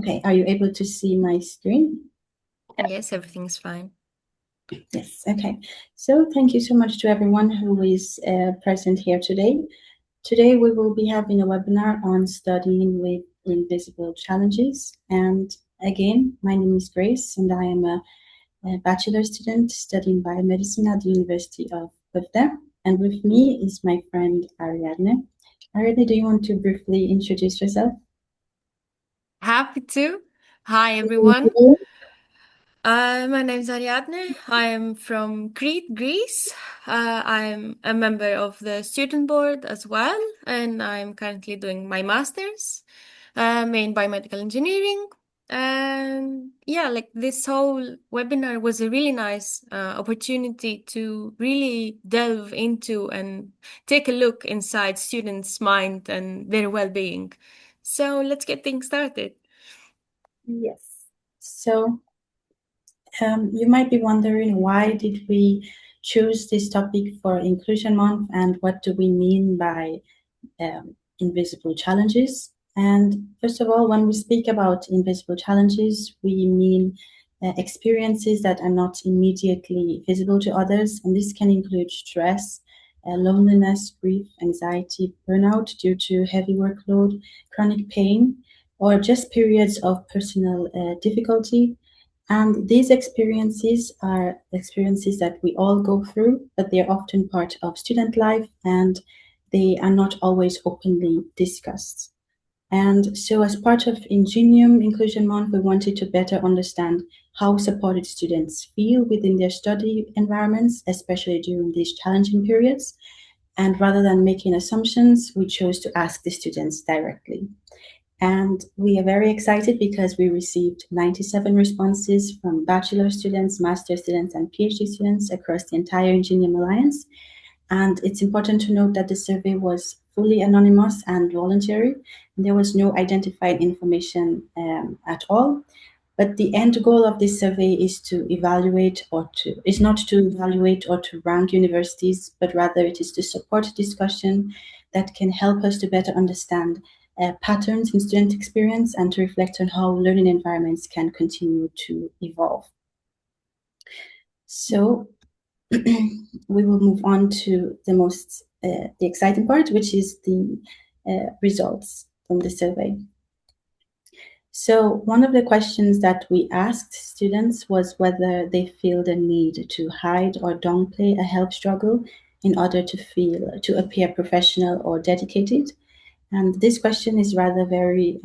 Okay, are you able to see my screen? Yes, everything's fine. Yes, okay. So thank you so much to everyone who is present here today. Today we will be having a webinar on studying with invisible challenges. And again, my name is Grace and I am a bachelor student studying biomedicine at the University of Bavda. And with me is my friend Ariadne. Ariadne, do you want to briefly introduce yourself? Happy to. Hi, everyone. My name is Ariadne. I am from Crete, Greece. I'm a member of the student board as well, and I'm currently doing my master's in biomedical engineering. And yeah, like this whole webinar was a really nice opportunity to really delve into and take a look inside students' mind and their well-being. So let's get things started. Yes. So you might be wondering, why did we choose this topic for Inclusion Month and what do we mean by invisible challenges? And first of all, when we speak about invisible challenges, we mean experiences that are not immediately visible to others. And this can include stress, loneliness, grief, anxiety, burnout due to heavy workload, chronic pain, or just periods of personal difficulty. And these experiences are experiences that we all go through, but they are often part of student life and they are not always openly discussed. And so, as part of INGENIUM Inclusion Month, we wanted to better understand how supported students feel within their study environments, especially during these challenging periods. And rather than making assumptions, we chose to ask the students directly. And we are very excited because we received 97 responses from bachelor students, master students, and PhD students across the entire INGENIUM Alliance. And it's important to note that the survey was fully anonymous and voluntary. And there was no identified information at all. But the end goal of this survey is not to evaluate or to rank universities, but rather it is to support discussion that can help us to better understand patterns in student experience and to reflect on how learning environments can continue to evolve. So we will move on to the exciting part, which is the results from the survey. So one of the questions that we asked students was whether they feel the need to hide or downplay a health struggle in order to appear professional or dedicated. And this question is rather very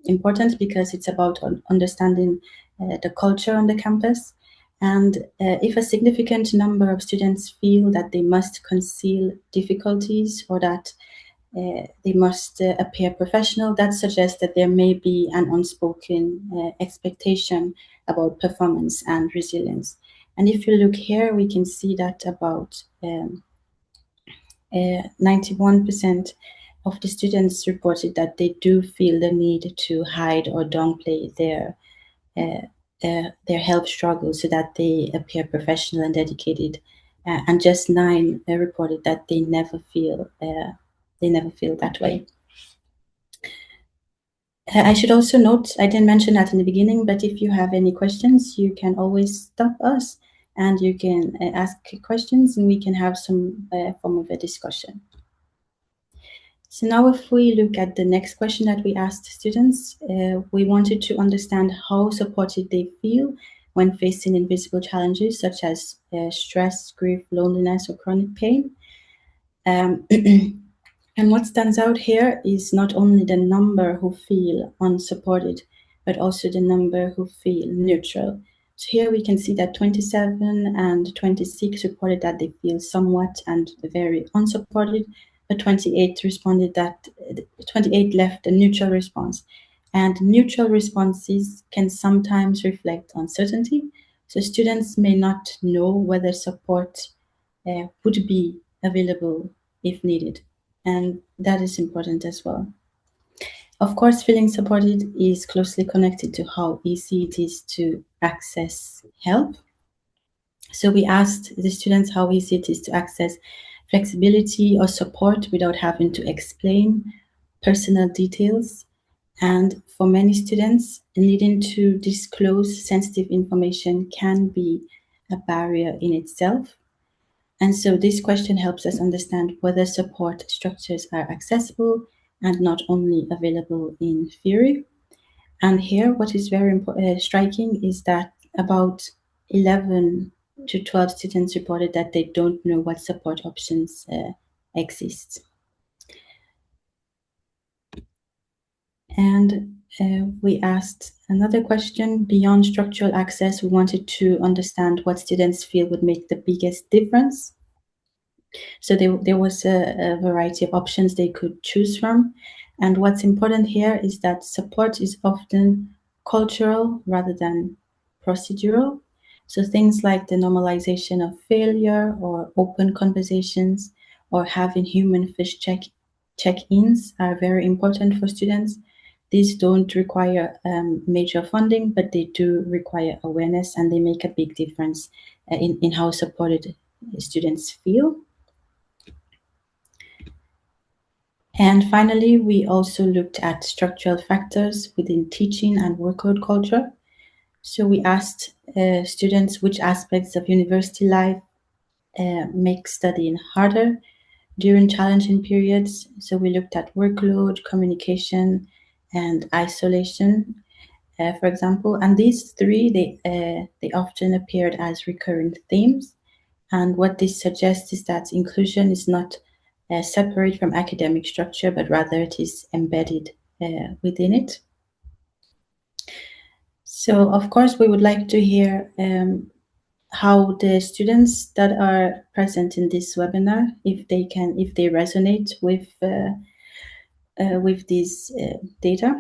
important because it's about understanding the culture on the campus. And if a significant number of students feel that they must conceal difficulties or that they must appear professional, that suggests that there may be an unspoken expectation about performance and resilience. And if you look here, we can see that about 91% of the students reported that they do feel the need to hide or downplay their health struggles so that they appear professional and dedicated. And just 9 reported that they never feel that way. I should also note, I didn't mention that in the beginning, but if you have any questions, you can always stop us and you can ask questions and we can have some form of a discussion. So now if we look at the next question that we asked students, we wanted to understand how supported they feel when facing invisible challenges such as stress, grief, loneliness, or chronic pain. And what stands out here is not only the number who feel unsupported, but also the number who feel neutral. So here we can see that 27 and 26 reported that they feel somewhat and very unsupported, but 28 left a neutral response. And neutral responses can sometimes reflect uncertainty. So students may not know whether support would be available if needed. And that is important as well. Of course, feeling supported is closely connected to how easy it is to access help. So we asked the students how easy it is to access flexibility or support without having to explain personal details. And for many students, needing to disclose sensitive information can be a barrier in itself. And so this question helps us understand whether support structures are accessible and not only available in theory. And here, what is very striking is that about 11 to 12 students reported that they don't know what support options exist. And we asked another question beyond structural access. We wanted to understand what students feel would make the biggest difference. So there was a variety of options they could choose from. And what's important here is that support is often cultural rather than procedural. So things like the normalization of failure or open conversations or having human fish check-ins are very important for students. These don't require major funding, but they do require awareness, and they make a big difference in how supported students feel. And finally, we also looked at structural factors within teaching and workload culture. So we asked students which aspects of university life make studying harder during challenging periods. So we looked at workload, communication, and isolation, for example. And these three, they often appeared as recurrent themes. And what this suggests is that inclusion is not separate from academic structure, but rather it is embedded within it. So, of course, we would like to hear how the students that are present in this webinar, if they resonate with these data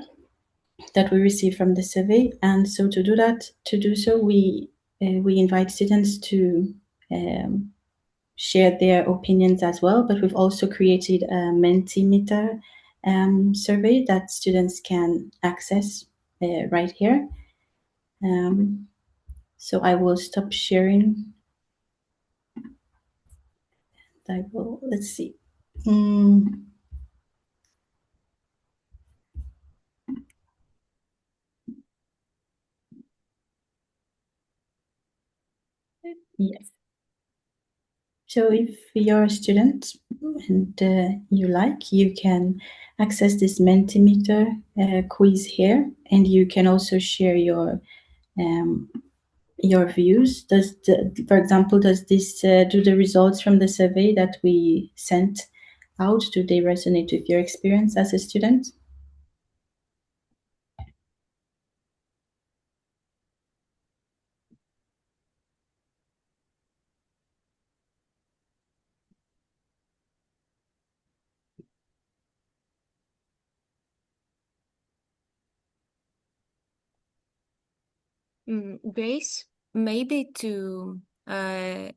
that we receive from the survey. And so to do so, we invite students to share their opinions as well, but we've also created a Mentimeter survey that students can access right here. So I will stop sharing. Let's see. Yes. So if you're a student and you can access this Mentimeter quiz here, and you can also share your views. For example, does this do the results from the survey that we sent out, do they resonate with your experience as a student? Grace, maybe to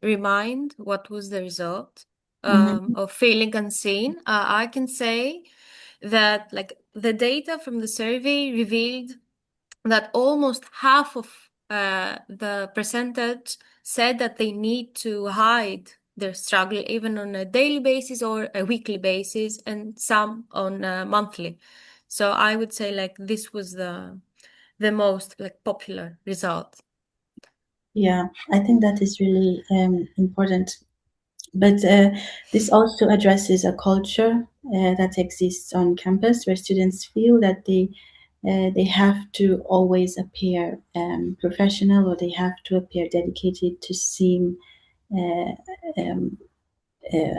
remind what was the result of feeling unseen, I can say that like the data from the survey revealed that almost half of the percentage said that they need to hide their struggle even on a daily basis or a weekly basis, and some on a monthly. So I would say like this was the most like popular result. Yeah, I think that is really important. But this also addresses a culture that exists on campus where students feel that they have to always appear professional, or they have to appear dedicated to seem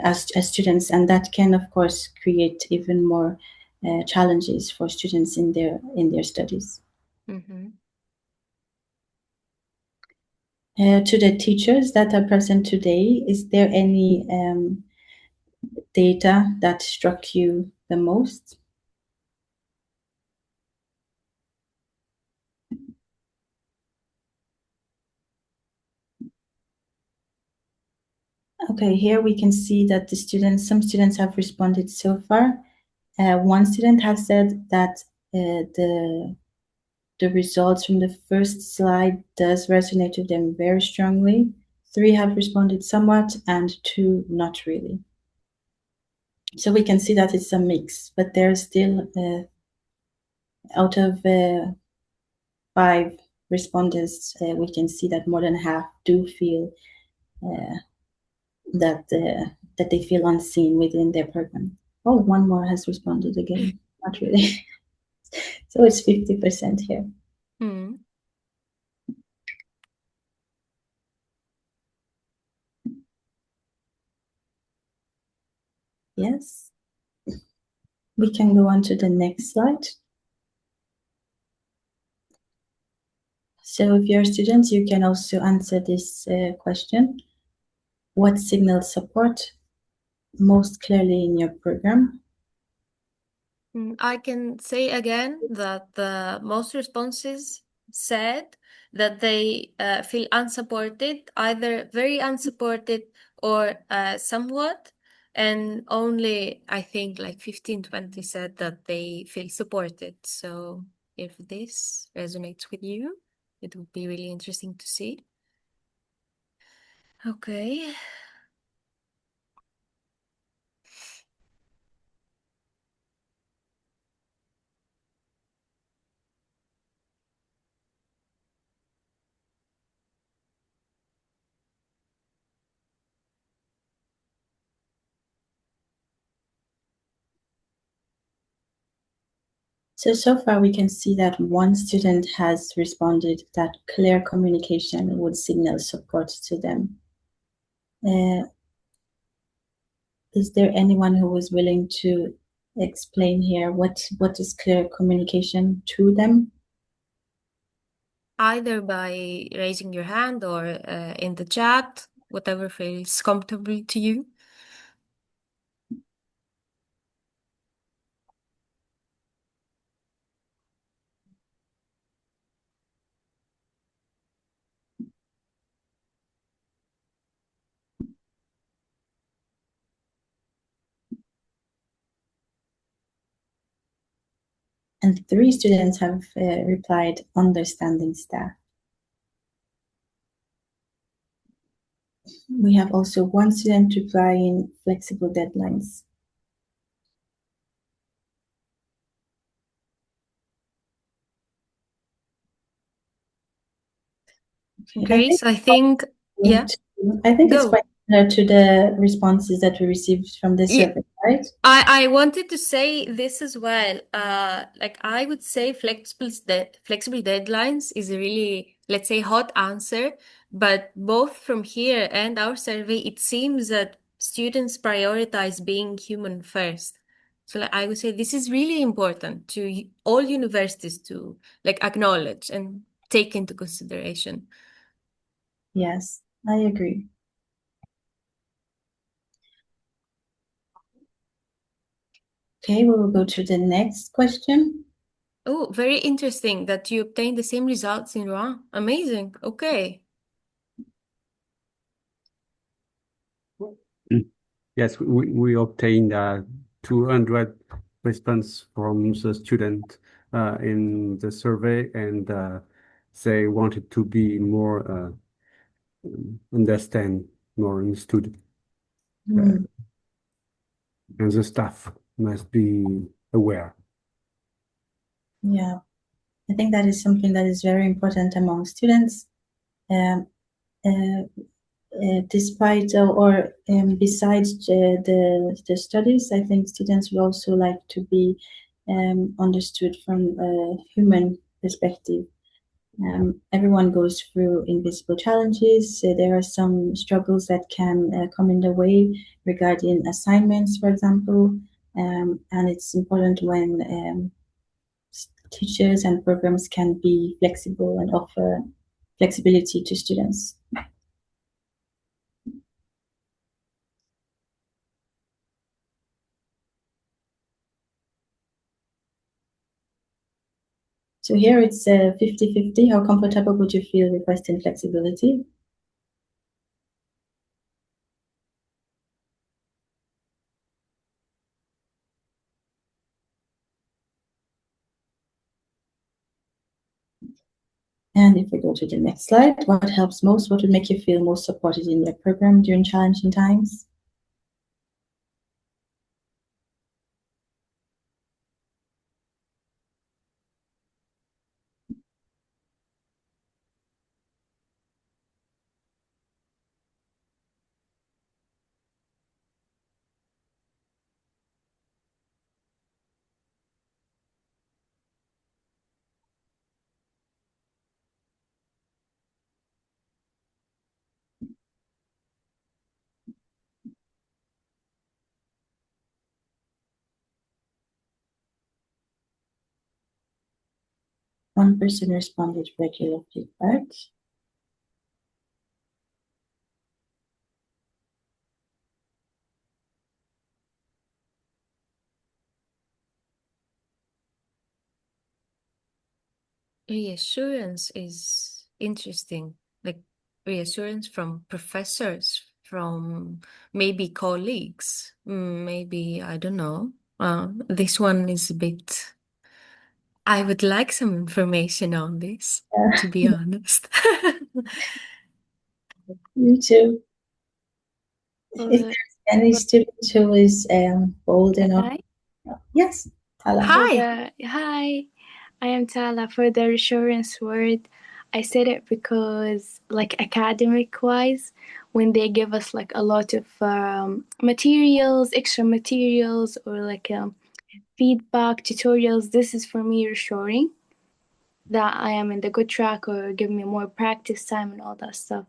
as students, and that can, of course, create even more challenges for students in their studies. Mm-hmm. To the teachers that are present today, is there any data that struck you the most? Okay, here we can see that some students have responded so far. One student has said that the results from the first slide does resonate with them very strongly. 3 have responded somewhat, and 2 not really. So we can see that it's a mix, but there's still out of 5 respondents, we can see that more than half do feel that they feel unseen within their program. Oh, one more has responded again. Not really. So it's 50% here. Mm. Yes. We can go on to the next slide. So if you're students, you can also answer this question. What signals support most clearly in your program? I can say again that the most responses said that they feel unsupported, either very unsupported or somewhat. And only, I think, like 15-20 said that they feel supported. So if this resonates with you, it would be really interesting to see. Okay. So far we can see that one student has responded that clear communication would signal support to them. Is there anyone who is willing to explain here what is clear communication to them? Either by raising your hand or in the chat, whatever feels comfortable to you. And 3 students have replied understanding staff. We have also 1 student replying flexible deadlines. Okay, Grace, I think, yeah, I think it's go. quite similar to the responses that we received from the Yeah, survey, right? I wanted to say this as well. Like I would say flexible deadlines is a really, let's say, hot answer. But both from here and our survey, it seems that students prioritize being human first. So like, I would say this is really important to all universities to like acknowledge and take into consideration. Yes, I agree. Okay, we will go to the next question. Oh, very interesting that you obtained the same results in Rouen. Amazing. Okay. Yes, we obtained 200 response from the student in the survey, and they wanted to be more understand more in student, and the staff must be aware. Yeah, I think that is something that is very important among students. Despite or besides the studies, I think students will also like to be understood from a human perspective. Everyone goes through invisible challenges. There are some struggles that can come in the way regarding assignments, for example, and it's important when teachers and programs can be flexible and offer flexibility to students. So here it's 50-50. How comfortable would you feel requesting flexibility? And if we go to the next slide, what helps most? What would make you feel most supported in your program during challenging times? One person responded regular feedback. Reassurance is interesting, like reassurance from professors, from maybe colleagues, maybe, I don't know. This one is a bit, I would like some information on this, to be honest. Me too. If Uh, there's any student who is bold enough. Hi. Yes, Tala. Hi. Hi, I am Tala. For the reassurance word, I said it because, like, academic wise, when they give us like a lot of materials, extra materials, or like feedback, tutorials, this is for me reassuring that I am in the good track, or give me more practice time and all that stuff.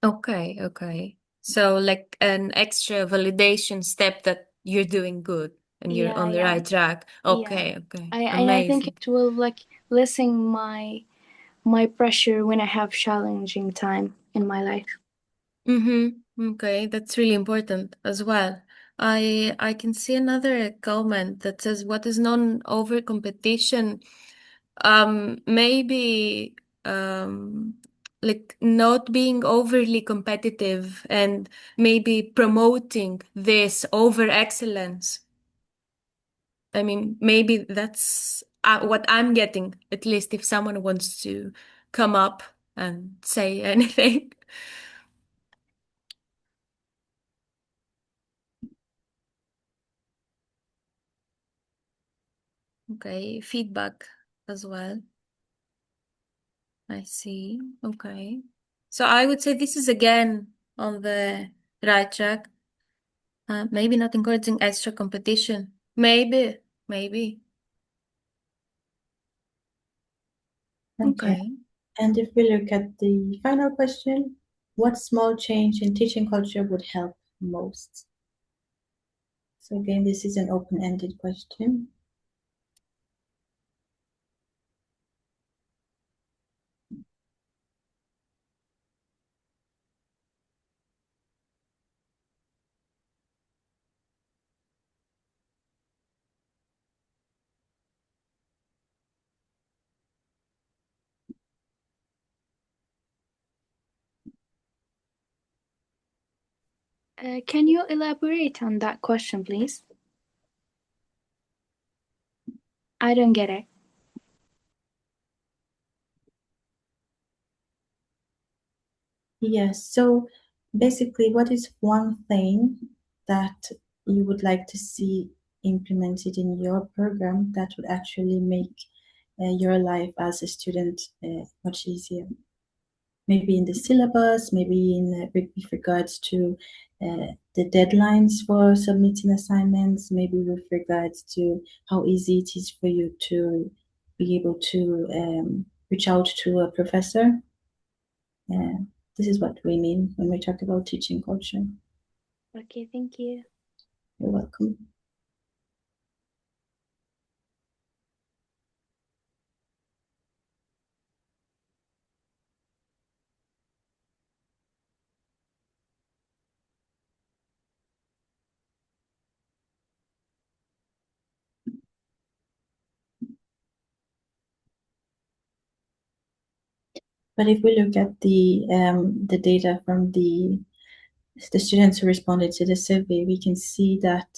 Okay. So like an extra validation step that you're doing good and you're on the right track. Okay. I think Amazing. it will like lessen my pressure when I have challenging time in my life. Okay, that's really important as well. I can see another comment that says, what is non-over competition? Maybe like not being overly competitive and maybe promoting this over excellence. I mean, maybe that's what I'm getting, at least if someone wants to come up and say anything. Okay, feedback as well. I see. Okay. So I would say this is again on the right track. Maybe not encouraging extra competition. Maybe. Okay. And if we look at the final question, what small change in teaching culture would help most? So again, this is an open-ended question. Can you elaborate on that question, please? I don't get it. Yes, so basically, what is one thing that you would like to see implemented in your program that would actually make your life as a student much easier? Maybe in the syllabus, maybe with regards to the deadlines for submitting assignments, maybe with regards to how easy it is for you to be able to reach out to a professor. This is what we mean when we talk about teaching culture. Okay, thank you. You're welcome. But if we look at the data from the students who responded to the survey, we can see that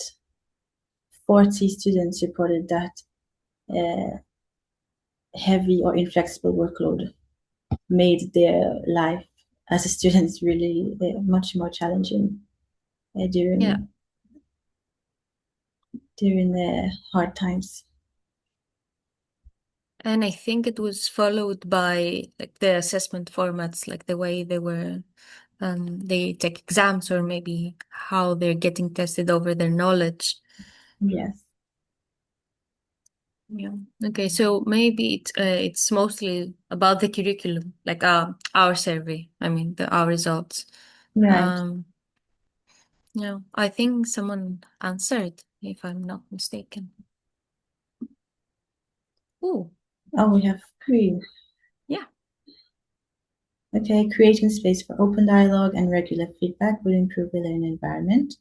40 students reported that heavy or inflexible workload made their life as a student really much more challenging during the hard times. And I think it was followed by like the assessment formats, like the way they take exams, or maybe how they're getting tested over their knowledge. Yes. Yeah. Okay. So maybe it's mostly about the curriculum, like our survey. I mean, our results. Right. Yeah. I think someone answered, if I'm not mistaken. Ooh, Oh, we have 3. yeah. Okay, creating space for open dialogue and regular feedback will improve the learning environment.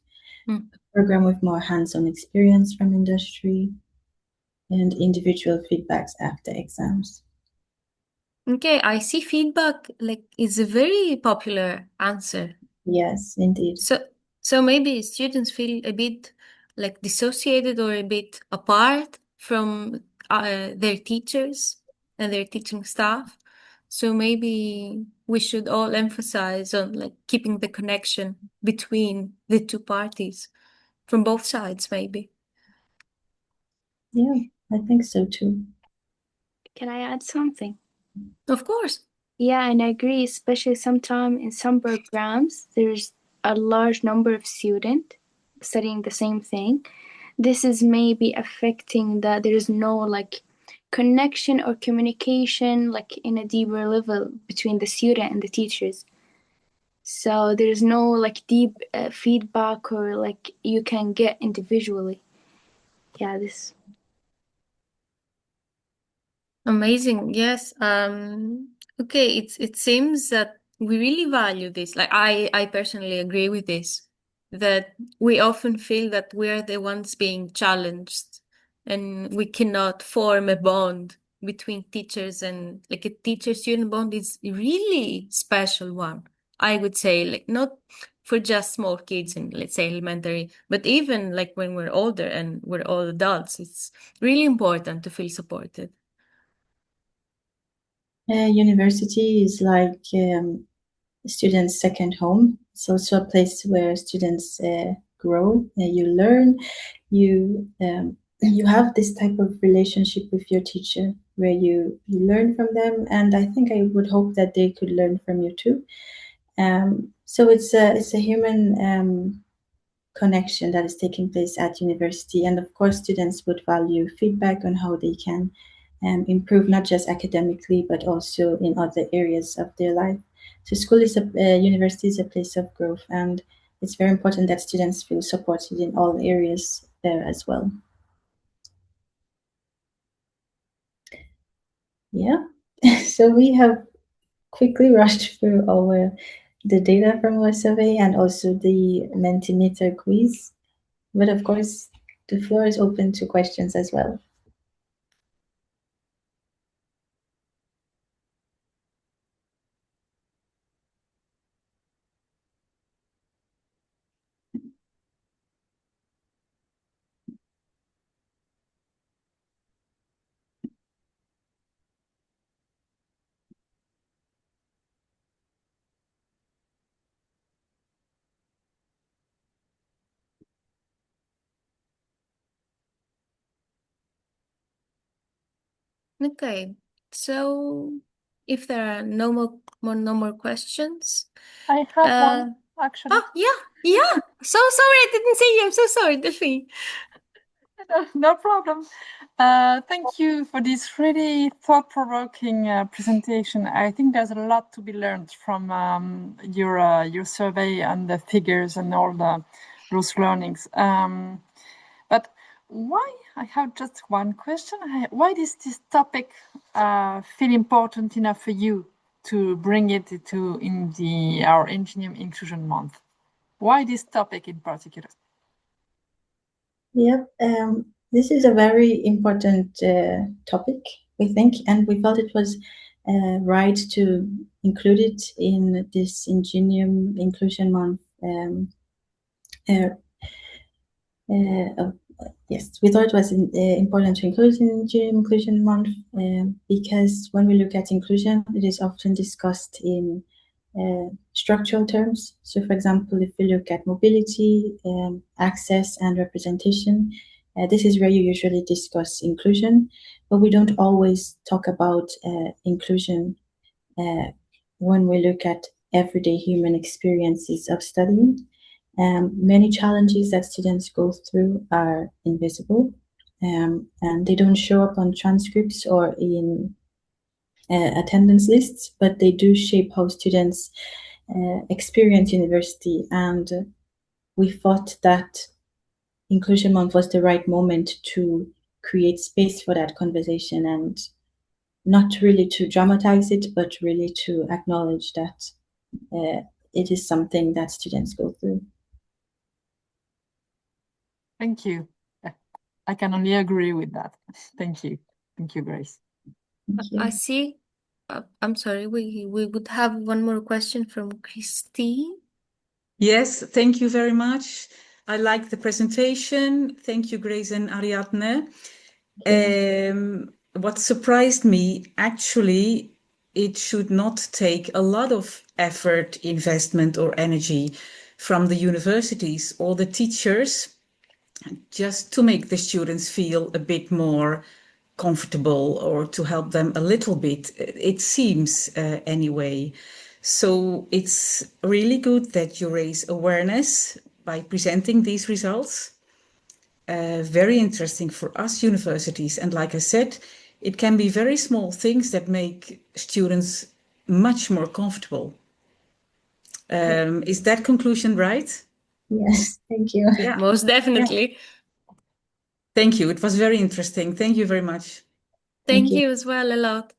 Mm. A program with more hands-on experience from industry and individual feedbacks after exams. Okay, I see feedback like is a very popular answer. Yes, indeed. So maybe students feel a bit like dissociated or a bit apart from their teachers and their teaching staff. So maybe we should all emphasize on like keeping the connection between the two parties from both sides, maybe. Yeah, I think so too. Can I add something? Of course. Yeah, and I agree, especially sometimes in some programs, there's a large number of students studying the same thing. This is maybe affecting that there is no like connection or communication like in a deeper level between the student and the teachers. So there's no like deep feedback or like you can get individually. Yeah, this. Amazing. Yes. Okay, it seems that we really value this. Like I personally agree with this, that we often feel that we're the ones being challenged and we cannot form a bond between teachers, and like a teacher-student bond is really special one. I would say, like, not for just small kids in, let's say, elementary, but even like when we're older and we're all adults, it's really important to feel supported. University is like students' second home. It's also a place where students grow. You learn. You have this type of relationship with your teacher where you learn from them, and I think I would hope that they could learn from you too. So it's a human connection that is taking place at university, and of course students would value feedback on how they can improve not just academically but also in other areas of their life. So school is university is a place of growth, and it's very important that students feel supported in all areas there as well. Yeah. So we have quickly rushed through the data from our survey and also the Mentimeter quiz. But of course, the floor is open to questions as well. Okay, so if there are no more questions, I have one actually. oh yeah. So sorry, I didn't see you. I'm so sorry, Delphine. No problem. Thank you for this really thought-provoking presentation. I think there's a lot to be learned from your survey and the figures and all those learnings. But why? I have just one question. Why does this topic feel important enough for you to bring it to our INGENIUM Inclusion Month? Why this topic in particular? Yep, this is a very important topic, we think, and we felt it was right to include it in this INGENIUM Inclusion Month. Yes, we thought it was important to include in INGENIUM Inclusion Month because when we look at inclusion, it is often discussed in structural terms. So, for example, if we look at mobility, access, and representation, this is where you usually discuss inclusion, but we don't always talk about inclusion when we look at everyday human experiences of studying. Many challenges that students go through are invisible, and they don't show up on transcripts or in attendance lists, but they do shape how students experience university. And we thought that Inclusion Month was the right moment to create space for that conversation and not really to dramatize it, but really to acknowledge that it is something that students go through. Thank you. I can only agree with that. Thank you. Thank you, Grace. Thank you. I see. I'm sorry, we would have one more question from Christine. Yes, thank you very much. I like the presentation. Thank you, Grace and Ariadne. What surprised me, actually, it should not take a lot of effort, investment, or energy from the universities or the teachers just to make the students feel a bit more comfortable or to help them a little bit, it seems anyway. So it's really good that you raise awareness by presenting these results. Very interesting for us universities. And like I said, it can be very small things that make students much more comfortable. Is that conclusion right? Yes, thank you. Yeah. Most definitely. Yeah. Thank you. It was very interesting. Thank you very much. Thank you as well a lot.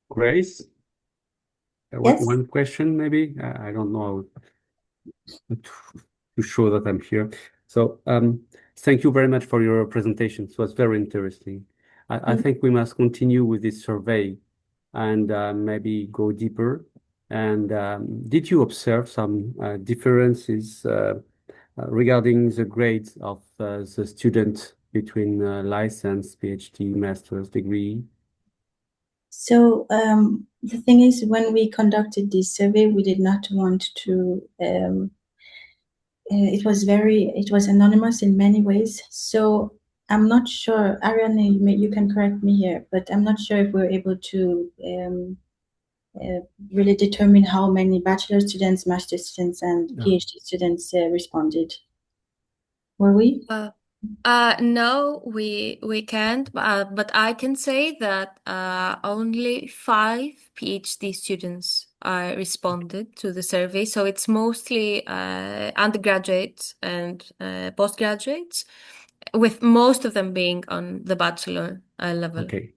Grace, Yes. one question maybe. I don't know to show that I'm here. So thank you very much for your presentation. It was very interesting. I think we must continue with this survey and maybe go deeper. And did you observe some differences regarding the grades of the student between license, PhD, master's degree? So the thing is, when we conducted this survey, we did not want to, it was anonymous in many ways. So I'm not sure, Ariane, you can correct me here, but I'm not sure if we're able to really determine how many bachelor students, master students, and PhD students responded. Were we? No, we can't. But I can say that only 5 PhD students responded to the survey. So it's mostly undergraduates and postgraduates, with most of them being on the bachelor level. Okay.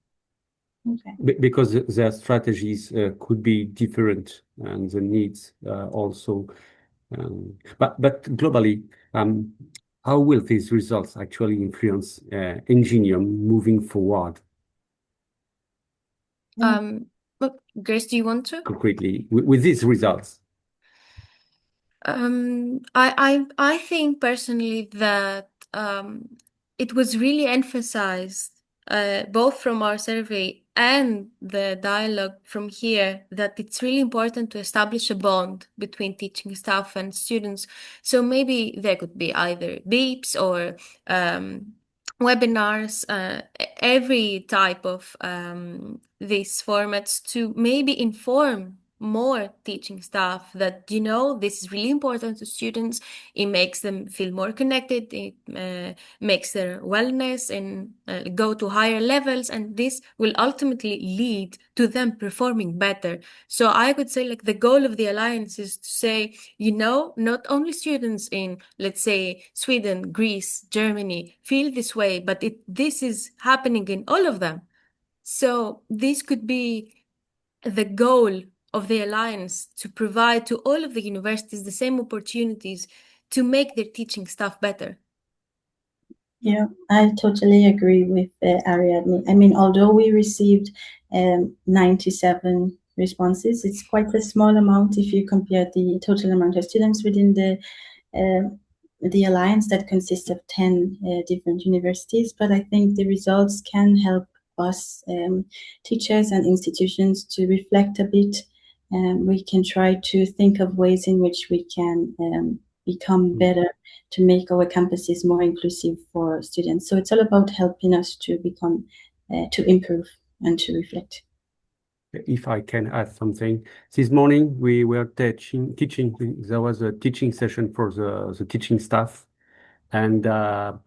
Okay. Because their strategies could be different and the needs also. But globally, how will these results actually influence INGENIUM moving forward? Look, Grace, do you want to? Concretely, with these results? I think personally that it was really emphasized both from our survey and the dialogue from here that it's really important to establish a bond between teaching staff and students. So maybe there could be either beeps or webinars, every type of these formats to maybe inform more teaching staff that, you know, this is really important to students. It makes them feel more connected. It makes their wellness and go to higher levels, and this will ultimately lead to them performing better. So I could say, like, the goal of the Alliance is to say, you know, not only students in, let's say, Sweden, Greece, Germany feel this way, but this is happening in all of them. So this could be the goal of the Alliance, to provide to all of the universities the same opportunities to make their teaching staff better. Yeah, I totally agree with Ariadne. I mean, although we received 97 responses, it's quite a small amount if you compare the total amount of students within the Alliance that consists of 10 different universities. But I think the results can help us teachers and institutions to reflect a bit. We can try to think of ways in which we can become better to make our campuses more inclusive for students. So it's all about helping us to become, to improve and to reflect. If I can add something, this morning we were teaching. There was a teaching session for the teaching staff, and the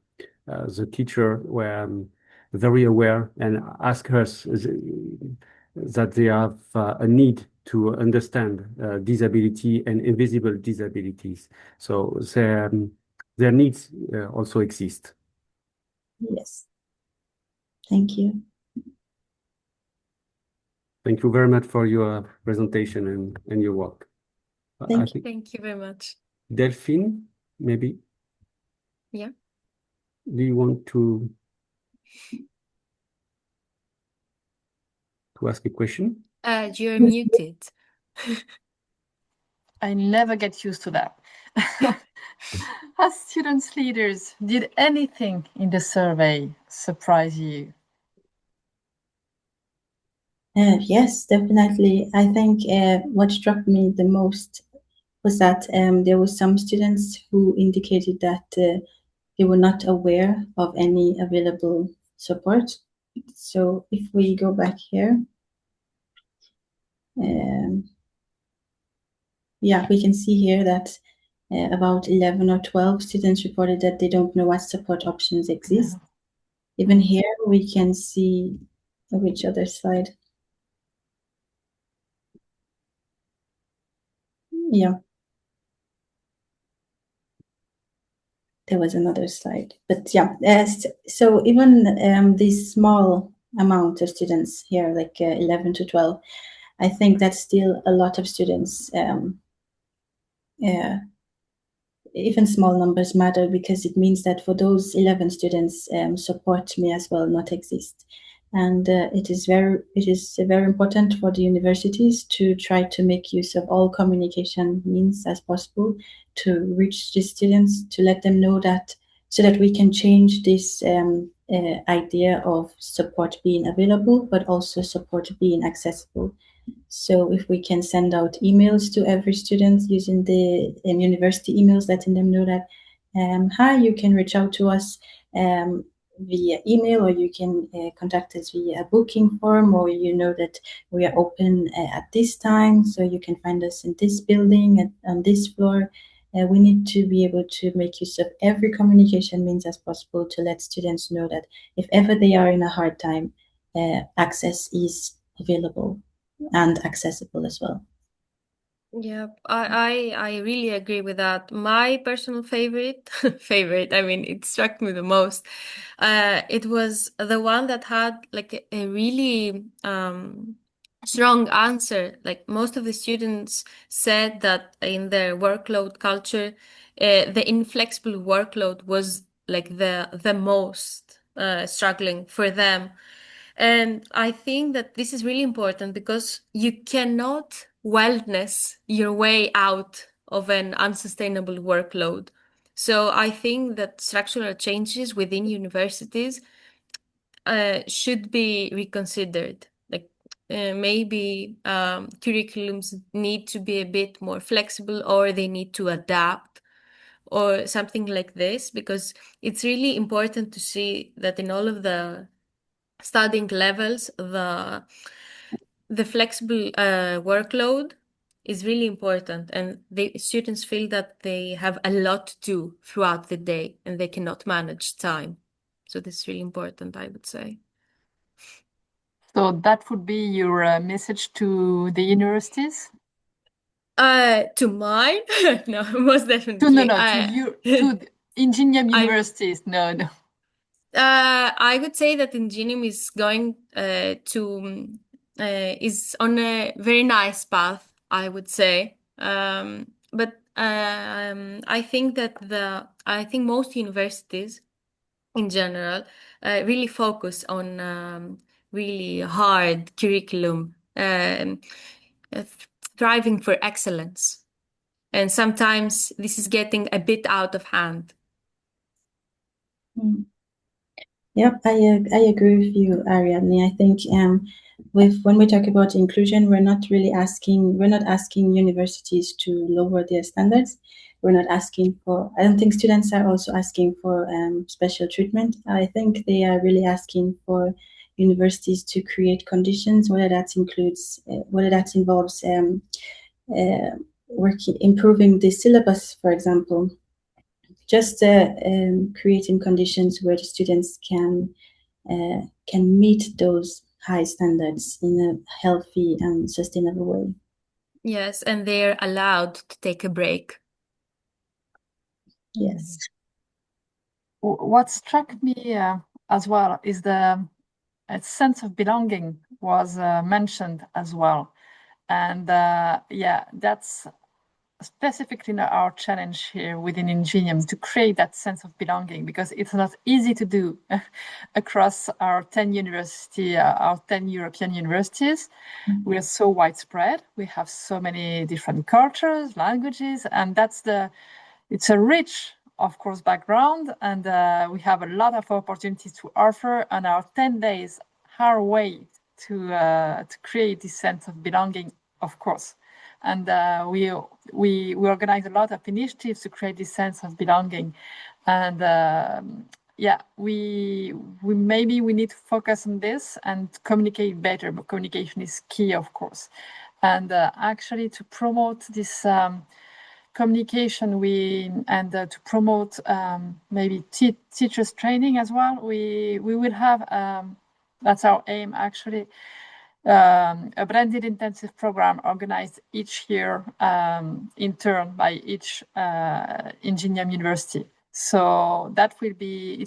teacher were very aware and asked us that they have a need to understand disability and invisible disabilities. So their needs also exist. Yes. Thank you. Thank you very much for your presentation and your work. Thank you. Thank you very much. Delphine, maybe? Yeah. Do you want to ask a question? You're muted. I never get used to that. As students leaders, did anything in the survey surprise you? Yes, definitely. I think what struck me the most was that there were some students who indicated that they were not aware of any available support. So if we go back here, yeah, we can see here that about 11 or 12 students reported that they don't know what support options exist. Even here, we can see, which other slide? Yeah. There was another slide, but yeah. So even this small amount of students here, like 11 to 12, I think that's still a lot of students. Even small numbers matter because it means that for those 11 students, support may as well not exist. And it is very important for the universities to try to make use of all communication means as possible to reach the students, to let them know that, so that we can change this idea of support being available, but also support being accessible. So if we can send out emails to every student using the university emails, letting them know that, hi, you can reach out to us via email, or you can contact us via a booking form, or you know that we are open at this time, so you can find us in this building on this floor. We need to be able to make use of every communication means as possible to let students know that if ever they are in a hard time, access is available and accessible as well. Yeah, I really agree with that. My personal favorite, I mean, it struck me the most. It was the one that had like a really strong answer. Like most of the students said that in their workload culture, the inflexible workload was like the most struggling for them. And I think that this is really important because you cannot wellness your way out of an unsustainable workload. So I think that structural changes within universities should be reconsidered. Like maybe curriculums need to be a bit more flexible, or they need to adapt, or something like this, because it's really important to see that in all of the studying levels, the flexible workload is really important, and the students feel that they have a lot to do throughout the day and they cannot manage time. So this is really important, I would say. So that would be your message to the universities? To mine? No, most definitely. To INGENIUM universities. No. I would say that INGENIUM is going is on a very nice path, I would say. But I think that I think most universities in general really focus on really hard curriculum, striving for excellence. And sometimes this is getting a bit out of hand. Yep, I agree with you, Ariadne. I think when we talk about inclusion, we're not asking universities to lower their standards. We're not asking for. I don't think students are also asking for special treatment. I think they are really asking for universities to create conditions, whether that involves improving the syllabus, for example. Just creating conditions where the students can meet those high standards in a healthy and sustainable way. Yes, and they're allowed to take a break. Yes. What struck me as well is the sense of belonging was mentioned as well. And yeah, that's specifically our challenge here within INGENIUM, to create that sense of belonging, because it's not easy to do across our 10 university, our 10 European universities. We are so widespread. We have so many different cultures, languages, and it's a rich, of course, background, and we have a lot of opportunities to offer, and our 10 days are a way to create this sense of belonging, of course. And we organize a lot of initiatives to create this sense of belonging. And yeah, we maybe we need to focus on this and communicate better, but communication is key, of course. And actually to promote this communication, to promote maybe teachers training as well, we will have, that's our aim actually, a branded intensive program organized each year in turn by each INGENIUM university. So that will be,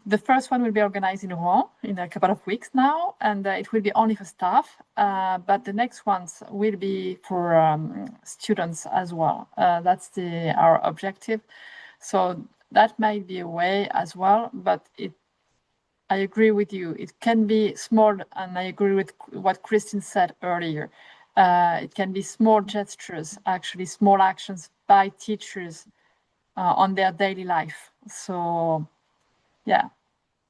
the first one will be organized in Rouen in a couple of weeks now, and it will be only for staff, but the next ones will be for students as well. That's our objective. So that might be a way as well, but I agree with you. It can be small, and I agree with what Christine said earlier. It can be small gestures, actually small actions by teachers on their daily life. So yeah,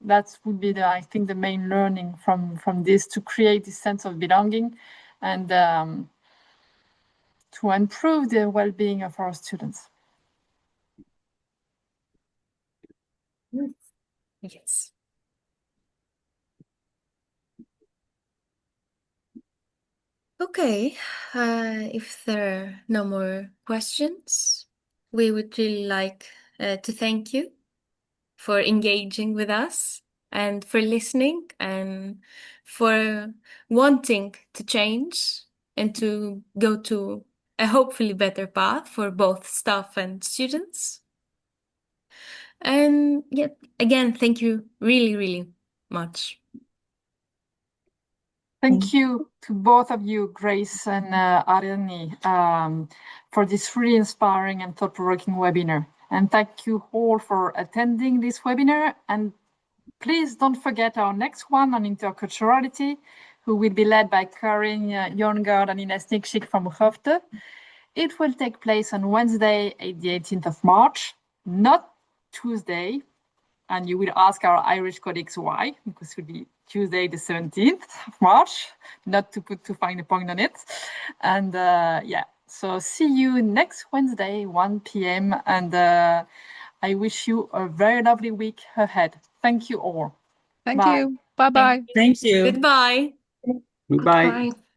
that would be I think the main learning from this, to create this sense of belonging and to improve the well-being of our students. Yes. Okay, if there are no more questions, we would really like to thank you for engaging with us and for listening and for wanting to change and to go to a hopefully better path for both staff and students. And yet again, thank you really, really much. Thank you to both of you, Grace and Ariane, for this really inspiring and thought-provoking webinar. And thank you all for attending this webinar. And please don't forget our next one on interculturality, who will be led by Karin Jorngard and Ines Nikschik from Hoofde. It will take place on Wednesday, the 18th of March, not Tuesday. And you will ask our Irish colleagues why, because it will be Tuesday, the 17th of March, not to find a point on it. And yeah, so see you next Wednesday, 1 p.m. And I wish you a very lovely week ahead. Thank you all. Thank Bye. you. Bye-bye. Thank you. Goodbye. Goodbye. Bye.